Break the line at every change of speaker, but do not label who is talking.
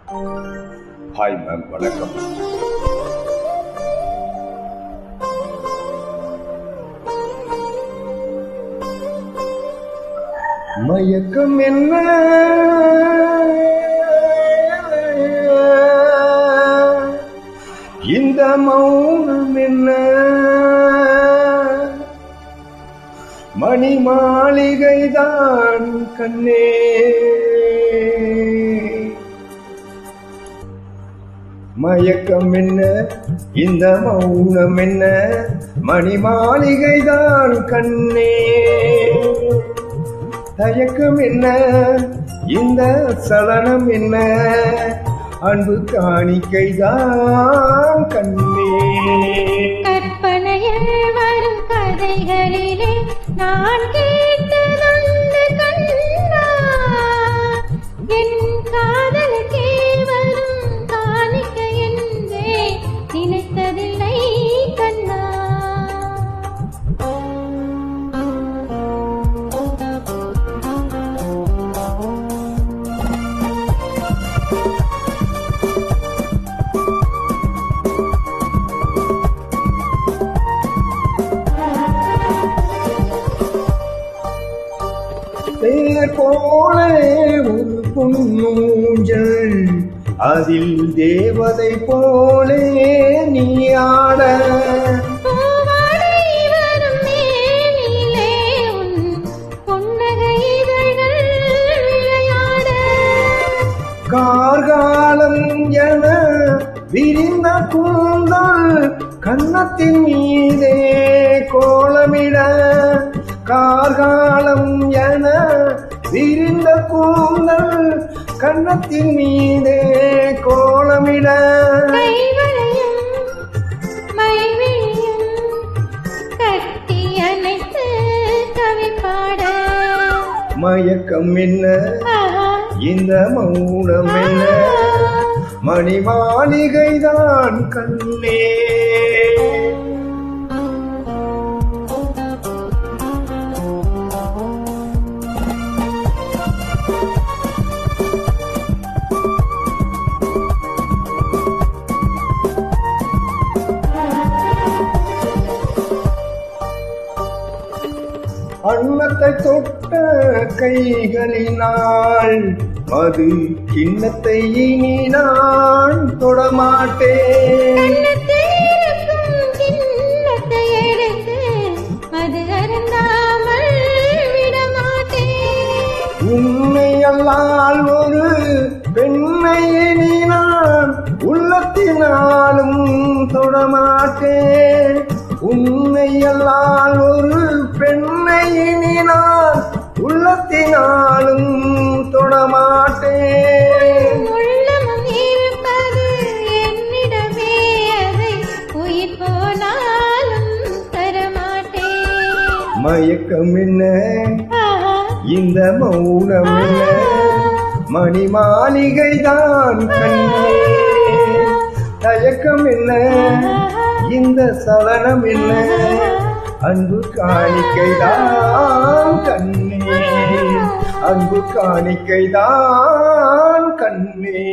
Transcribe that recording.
Hi ma'am, வணக்கம். மயக்கம் என்ன, இந்த மௌனம் என்ன, மணி மாளிகைதான் கண்ணே. மயக்கம் என்ன, இந்த மௌனம் என்ன, மணி மாளிகைதான் கண்ணே. தயக்கம் என்ன, இந்த சலனம் என்ன, அன்பு காணிக்கைதான் கண்ணே.
கற்பனையில் வரும் கதைகளிலே நான் கேட்டதொன்று கண்ணா, என் காதலுக்கே வரும் காணிக்கை என்றே நினைத்ததில்லை கண்ணா.
தேர் போல ஒரு பொன்னூஞ்சல், அதில் தேவதை போலே நீ ஆட. கார்காலம் என விரிந்த கூந்தல் கன்னத்தின் மீதே கோலமிட. கார்காலம் என விரிந்த கூந்தல் கன்னத்தின் மீதே கோலமிட.
கட்டி அணைத்து கவி பாட.
மயக்கம் என்ன, இந்த மௌனம் என்ன, மணி மாளிகைதான் கண்ணே. அன்னத்தை தொட்ட கைகளினால் அது கிண்ணத்தை இனி நான் தொடமாட்டேன். உன்னை அல்லால் ஒரு பெண்ணை இனி நான் உள்ளத்தினாலும் தொடமாட்டேன். உன்னை அல்லால் ஒரு பெண்ணை இனி நான் உள்ளத்தினாலும் தொடமாட்டேன்.
என்னிடமே அதை உயிர் போனாலும் தரமாட்டேன்.
மயக்கம் என்ன, இந்த மௌனம் என்ன, மணி மாளிகைதான் கண்ணே. தயக்கம் என்ன, இந்த சலனம் என்ன, அன்பு காணிக்கைதான் கண்ணே. அன்பு காணிக்கைதான் கண்ணே.